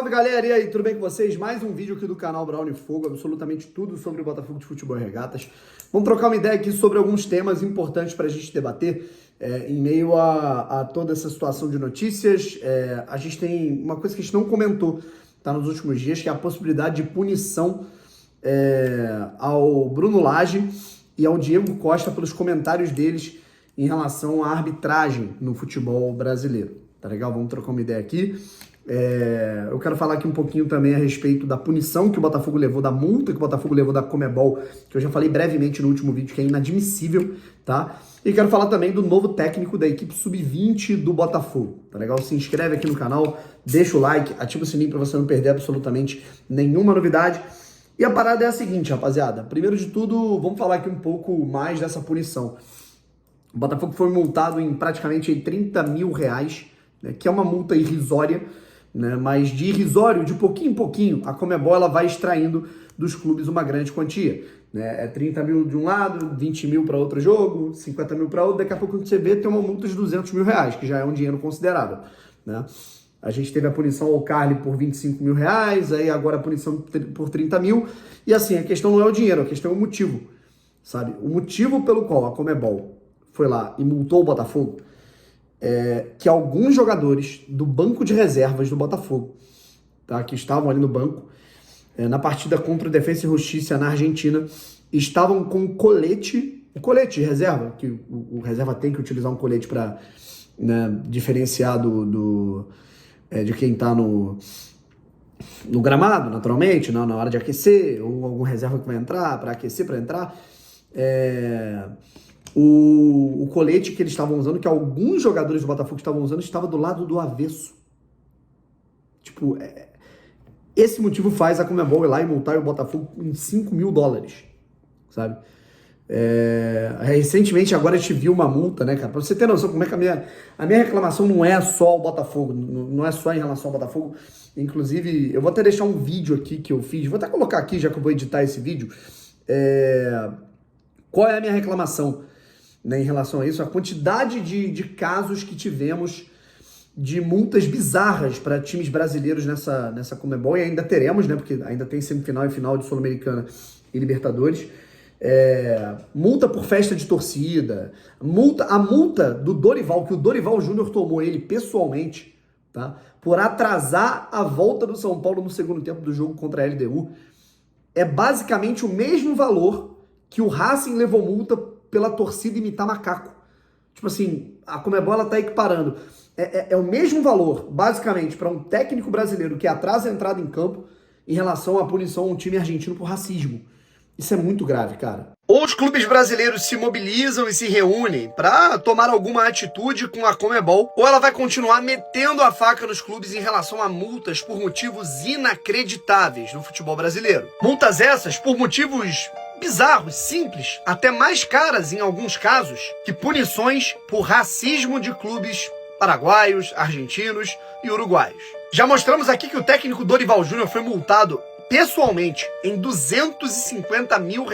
salve galera, e aí, tudo bem com vocês? Mais um vídeo aqui do canal Brown Fogo, absolutamente tudo sobre o Botafogo de Futebol e Regatas. Vamos trocar uma ideia aqui sobre alguns temas importantes para a gente debater em meio a toda essa situação de notícias. A gente tem uma coisa que a gente não comentou nos últimos dias, que é a possibilidade de punição ao Bruno Lage e ao Diego Costa pelos comentários deles em relação à arbitragem no futebol brasileiro. Tá legal? Vamos trocar uma ideia aqui. Eu quero falar aqui um pouquinho também a respeito da punição que o Botafogo levou, da multa que o Botafogo levou da Conmebol, que eu já falei brevemente no último vídeo, que é inadmissível, tá? E quero falar também do novo técnico da equipe sub-20 do Botafogo, tá legal? Se inscreve aqui no canal, deixa o like, ativa o sininho pra você não perder absolutamente nenhuma novidade. E a parada é a seguinte, rapaziada. Primeiro de tudo, vamos falar aqui um pouco mais dessa punição. O Botafogo foi multado em praticamente R$30 mil, né, que é uma multa irrisória, né, mas de irrisório, de pouquinho em pouquinho, a Conmebol ela vai extraindo dos clubes uma grande quantia. Né? É 30 mil de um lado, 20 mil para outro jogo, 50 mil para outro, daqui a pouco você vê tem uma multa de R$200 mil, que já é um dinheiro considerável. Né? A gente teve a punição ao Carly por R$25 mil, aí agora a punição por 30 mil, e assim, a questão não é o dinheiro, a questão é o motivo, sabe? O motivo pelo qual a Conmebol foi lá e multou o Botafogo que alguns jogadores do banco de reservas do Botafogo, tá, que estavam ali no banco, na partida contra o Defensa e Justiça na Argentina, estavam com um colete de reserva, que o reserva tem que utilizar um colete para, né, diferenciar de quem está no gramado, naturalmente, na hora de aquecer, ou algum reserva que vai entrar, para aquecer, para entrar. O colete que eles estavam usando, que alguns jogadores do Botafogo estavam usando, estava do lado do avesso. Tipo, esse motivo faz a Conmebol ir lá e multar o Botafogo em $5 mil, sabe? Recentemente, agora a gente viu uma multa, né, cara? Pra você ter noção como é que a minha reclamação não é só o Botafogo, não é só em relação ao Botafogo. Inclusive, eu vou até deixar um vídeo aqui que eu fiz, vou até colocar aqui, já que eu vou editar esse vídeo. Qual é a minha reclamação, né, em relação a isso? A quantidade de casos que tivemos de multas bizarras para times brasileiros nessa Conmebol, e ainda teremos, né, porque ainda tem semifinal e final de Sul-Americana e Libertadores. Multa por festa de torcida, a multa do Dorival, que o Dorival Júnior tomou ele pessoalmente, tá, por atrasar a volta do São Paulo no segundo tempo do jogo contra a LDU, é basicamente o mesmo valor que o Racing levou multa pela torcida imitar macaco. Tipo assim, a Conmebol ela tá equiparando. É o mesmo valor, basicamente, para um técnico brasileiro que atrasa a entrada em campo em relação à punição a um time argentino por racismo. Isso é muito grave, cara. Ou os clubes brasileiros se mobilizam e se reúnem para tomar alguma atitude com a Conmebol, ou ela vai continuar metendo a faca nos clubes em relação a multas por motivos inacreditáveis no futebol brasileiro. Multas essas por motivos bizarros, simples, até mais caras em alguns casos, que punições por racismo de clubes paraguaios, argentinos e uruguaios. Já mostramos aqui que o técnico Dorival Júnior foi multado pessoalmente em R$250 mil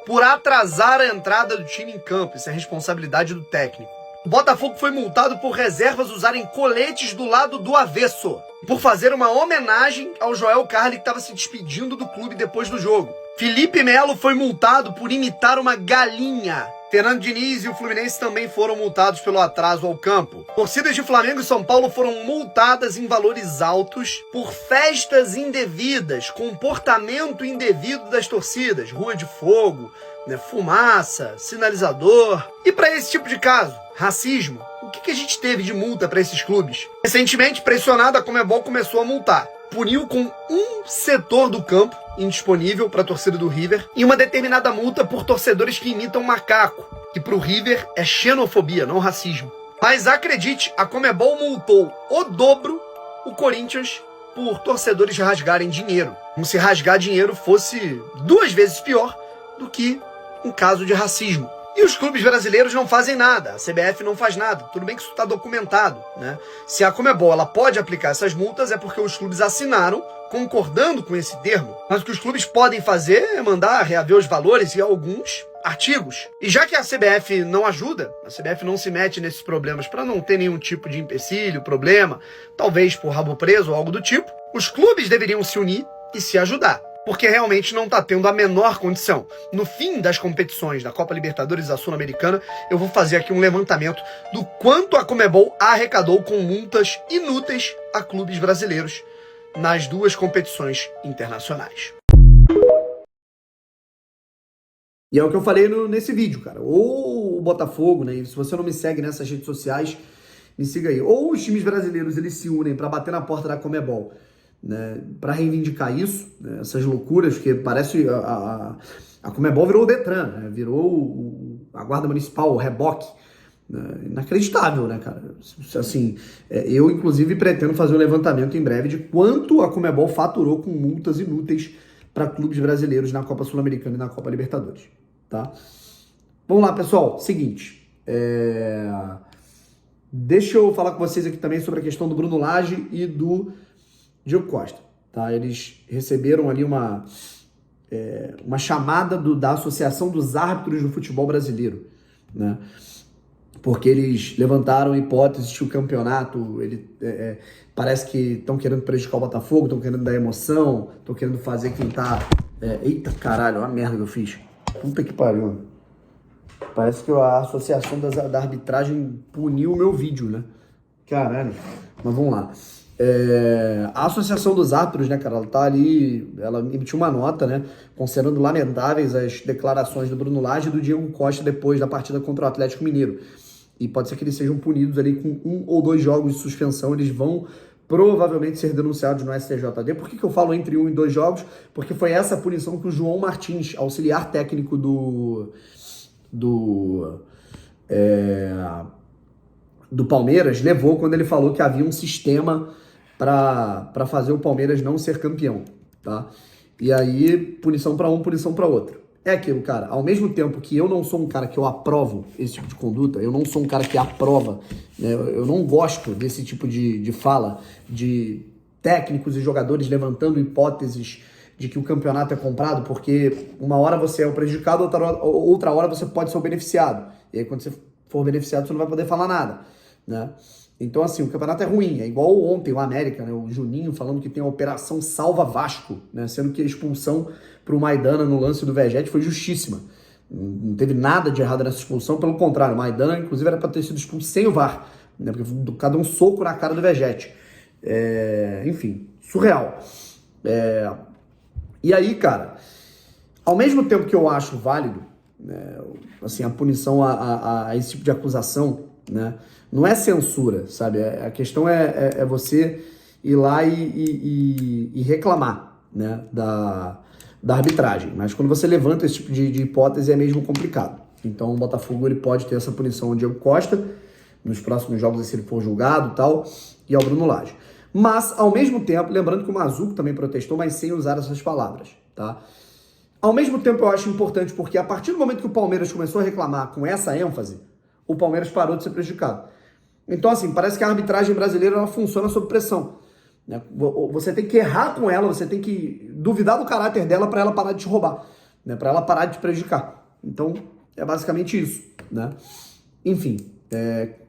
por atrasar a entrada do time em campo. Isso é responsabilidade do técnico. O Botafogo foi multado por reservas usarem coletes do lado do avesso, por fazer uma homenagem ao Joel Carli, que estava se despedindo do clube depois do jogo. Felipe Melo foi multado por imitar uma galinha. Fernando Diniz e o Fluminense também foram multados pelo atraso ao campo. Torcidas de Flamengo e São Paulo foram multadas em valores altos por festas indevidas, comportamento indevido das torcidas, rua de fogo, né, fumaça, sinalizador. E para esse tipo de caso, racismo, o que a gente teve de multa para esses clubes? Recentemente, pressionada, a Conmebol começou a multar. Puniu com um setor do campo indisponível para a torcida do River e uma determinada multa por torcedores que imitam macaco, que para o River é xenofobia, não racismo. Mas acredite, a Conmebol multou o dobro o Corinthians por torcedores rasgarem dinheiro. Como se rasgar dinheiro fosse 2 vezes pior do que um caso de racismo. E os clubes brasileiros não fazem nada, a CBF não faz nada. Tudo bem que isso está documentado, né? Se a Conmebol ela pode aplicar essas multas é porque os clubes assinaram concordando com esse termo. Mas o que os clubes podem fazer é mandar reaver os valores e alguns artigos. E já que a CBF não ajuda, a CBF não se mete nesses problemas para não ter nenhum tipo de empecilho, problema, talvez por rabo preso ou algo do tipo, Os clubes deveriam se unir e se ajudar, porque realmente não está tendo a menor condição. No fim das competições da Copa Libertadores e da Sul-Americana, eu vou fazer aqui um levantamento do quanto a Conmebol arrecadou com multas inúteis a clubes brasileiros nas duas competições internacionais. E é o que eu falei nesse vídeo, cara. Ou o Botafogo, né? Se você não me segue nessas redes sociais, me siga aí. Ou os times brasileiros, eles se unem para bater na porta da Conmebol, né, para reivindicar isso, né, essas loucuras, que parece a Conmebol virou o Detran, né, virou a Guarda Municipal, o reboque, né, inacreditável, né, cara? Assim, eu inclusive pretendo fazer um levantamento em breve de quanto a Conmebol faturou com multas inúteis para clubes brasileiros na Copa Sul-Americana e na Copa Libertadores, tá? Vamos lá, pessoal, seguinte, deixa eu falar com vocês aqui também sobre a questão do Bruno Lage e do Diego Costa, tá? Eles receberam ali uma chamada da Associação dos Árbitros do Futebol Brasileiro, né? Porque eles levantaram hipóteses que o campeonato, parece que estão querendo prejudicar o Botafogo, estão querendo dar emoção, estão querendo fazer quem tá... eita caralho, olha a merda que eu fiz. Puta que pariu. Parece que a Associação da Arbitragem puniu o meu vídeo, né? Caralho. Mas vamos lá. A Associação dos Árbitros, né, cara, ela tá ali, ela emitiu uma nota, né, considerando lamentáveis as declarações do Bruno Lage e do Diego Costa depois da partida contra o Atlético Mineiro. E pode ser que eles sejam punidos ali com 1 ou 2 jogos de suspensão, eles vão provavelmente ser denunciados no STJD. Por que eu falo entre 1 e 2 jogos? Porque foi essa punição que o João Martins, auxiliar técnico do Palmeiras, levou quando ele falou que havia um sistema para fazer o Palmeiras não ser campeão, tá? E aí, punição para um, punição para outro. É aquilo, cara, ao mesmo tempo que eu não sou um cara que eu aprovo esse tipo de conduta, eu não sou um cara que aprova, né? Eu não gosto desse tipo de fala de técnicos e jogadores levantando hipóteses de que o campeonato é comprado, porque uma hora você é o prejudicado, outra hora você pode ser o beneficiado. E aí, quando você for beneficiado, você não vai poder falar nada, né? Então, assim, o campeonato é ruim. É igual ontem o América, né? O Juninho falando que tem a Operação Salva Vasco, né? Sendo que a expulsão pro Maidana no lance do Vegete foi justíssima. Não teve nada de errado nessa expulsão, pelo contrário. O Maidana, inclusive, era para ter sido expulso sem o VAR, né? Porque cada um soco na cara do Vegete. Enfim, surreal. E aí, cara, ao mesmo tempo que eu acho válido, né, assim, a punição a esse tipo de acusação, né, não é censura, sabe? A questão é você ir lá e reclamar, né, da arbitragem. Mas quando você levanta esse tipo de hipótese é mesmo complicado. Então o Botafogo ele pode ter essa punição ao Diego Costa nos próximos jogos, se ele for julgado e tal, e ao Bruno Lage. Mas, ao mesmo tempo, lembrando que o Mazuco também protestou, mas sem usar essas palavras, tá? Ao mesmo tempo, eu acho importante, porque a partir do momento que o Palmeiras começou a reclamar com essa ênfase, o Palmeiras parou de ser prejudicado. Então, assim, parece que a arbitragem brasileira ela funciona sob pressão, né? Você tem que errar com ela, você tem que duvidar do caráter dela para ela parar de te roubar, né? Para ela parar de te prejudicar. Então, é basicamente isso, né? Enfim,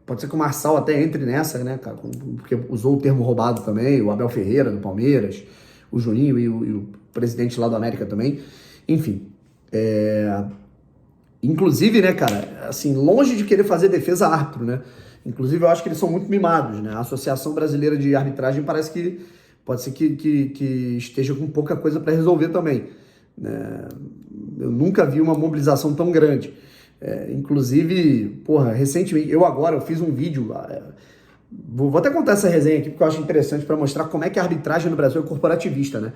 pode ser que o Marçal até entre nessa, né, cara? Porque usou o termo roubado também, o Abel Ferreira do Palmeiras, o Juninho e o presidente lá do América também. Enfim, inclusive, né, cara, assim, longe de querer fazer defesa árbitro, né? Inclusive, eu acho que eles são muito mimados, né? A Associação Brasileira de Arbitragem parece que pode ser que esteja com pouca coisa para resolver também, né? Eu nunca vi uma mobilização tão grande. Inclusive, porra, recentemente, eu fiz um vídeo, vou até contar essa resenha aqui porque eu acho interessante para mostrar como é que a arbitragem no Brasil é corporativista, né?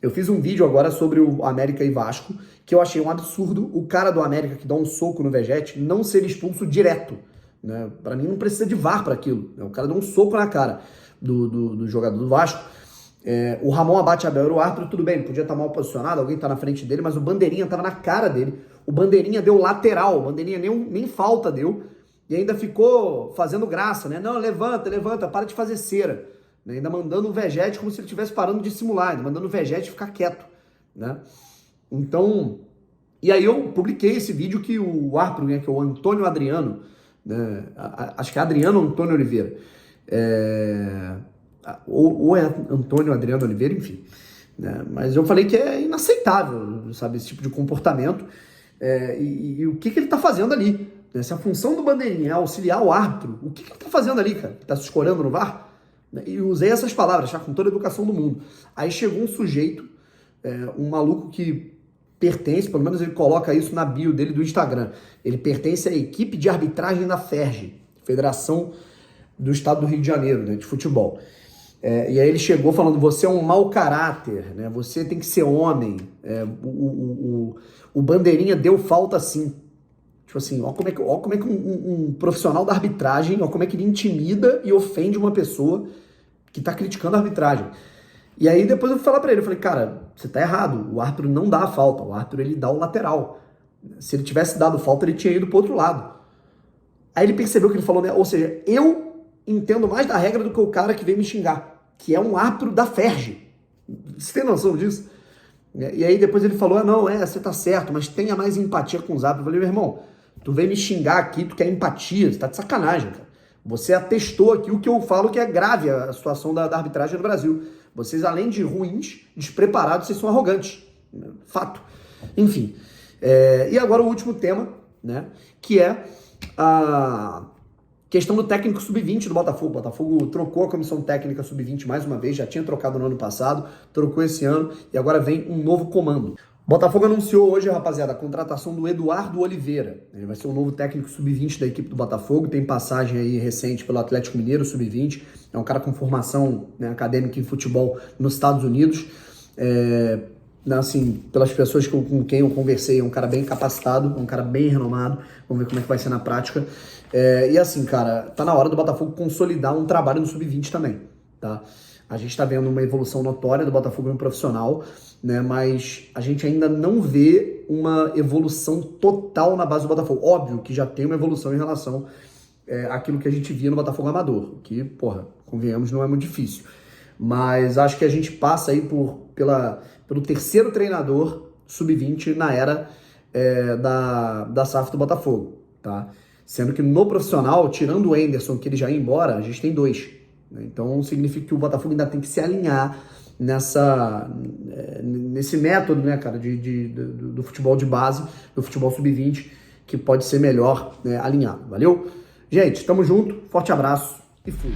Eu fiz um vídeo agora sobre o América e Vasco, que eu achei um absurdo o cara do América que dá um soco no Vegete não ser expulso direto, né? Para mim não precisa de VAR para aquilo, né? O cara dá um soco na cara do jogador do Vasco. O Ramon Abate Abel era o árbitro, tudo bem, podia estar mal posicionado, alguém tá na frente dele, mas o Bandeirinha tava na cara dele. O Bandeirinha deu lateral, o Bandeirinha nem falta deu, e ainda ficou fazendo graça, né? Não, levanta, para de fazer cera. Né? Ainda mandando o Vegete como se ele estivesse parando de simular, ainda mandando o Vegete ficar quieto, né? Então, e aí eu publiquei esse vídeo que o árbitro, né, que é o Antônio Adriano, né? Acho que é Adriano Antônio Oliveira, ou é Antônio Adriano Oliveira, enfim. Né? Mas eu falei que é inaceitável, sabe, esse tipo de comportamento. E o que ele tá fazendo ali? Né? Se a função do bandeirinha é auxiliar o árbitro, o que ele tá fazendo ali, cara? Tá se escorando no VAR? E usei essas palavras, tá? Com toda a educação do mundo. Aí chegou um sujeito, um maluco que pertence, pelo menos ele coloca isso na bio dele do Instagram, ele pertence à equipe de arbitragem da FERJ, Federação do Estado do Rio de Janeiro, né, de futebol. E aí ele chegou falando, você é um mau caráter, né, você tem que ser homem, o bandeirinha deu falta sim. Tipo assim, ó como é que um profissional da arbitragem, ó como é que ele intimida e ofende uma pessoa que tá criticando a arbitragem. E aí depois eu fui falar pra ele, eu falei, cara, você tá errado, o árbitro não dá a falta, o árbitro ele dá o lateral. Se ele tivesse dado falta, ele tinha ido pro outro lado. Aí ele percebeu que ele falou, né? Ou seja, eu entendo mais da regra do que o cara que veio me xingar, que é um árbitro da FERJ. Você tem noção disso? E aí depois ele falou, não, você tá certo, mas tenha mais empatia com os árbitros. Eu falei, meu irmão, tu veio me xingar aqui, tu quer empatia, você tá de sacanagem, cara. Você atestou aqui o que eu falo que é grave a situação da arbitragem no Brasil. Vocês, além de ruins, despreparados, vocês são arrogantes. Fato. Enfim. E agora o último tema, né? Que é a questão do técnico sub-20 do Botafogo. O Botafogo trocou a comissão técnica sub-20 mais uma vez, já tinha trocado no ano passado, trocou esse ano e agora vem um novo comando. O Botafogo anunciou hoje, rapaziada, a contratação do Eduardo Oliveira. Ele vai ser o novo técnico sub-20 da equipe do Botafogo, tem passagem aí recente pelo Atlético Mineiro sub-20, é um cara com formação, né, acadêmica em futebol nos Estados Unidos. Assim, pelas pessoas com quem eu conversei, é um cara bem capacitado, um cara bem renomado, vamos ver como é que vai ser na prática. E assim, cara, tá na hora do Botafogo consolidar um trabalho no sub-20 também, tá? A gente tá vendo uma evolução notória do Botafogo no profissional, né? Mas a gente ainda não vê uma evolução total na base do Botafogo. Óbvio que já tem uma evolução em relação àquilo que a gente via no Botafogo amador, que, porra, convenhamos, não é muito difícil. Mas acho que a gente passa aí pelo terceiro treinador sub-20 na era da SAF do Botafogo, tá? Sendo que no profissional, tirando o Anderson, que ele já ia embora, a gente tem 2. Né? Então significa que o Botafogo ainda tem que se alinhar nesse método, né, cara, do futebol de base, do futebol sub-20, que pode ser melhor, né, alinhado. Valeu? Gente, tamo junto, forte abraço e fui.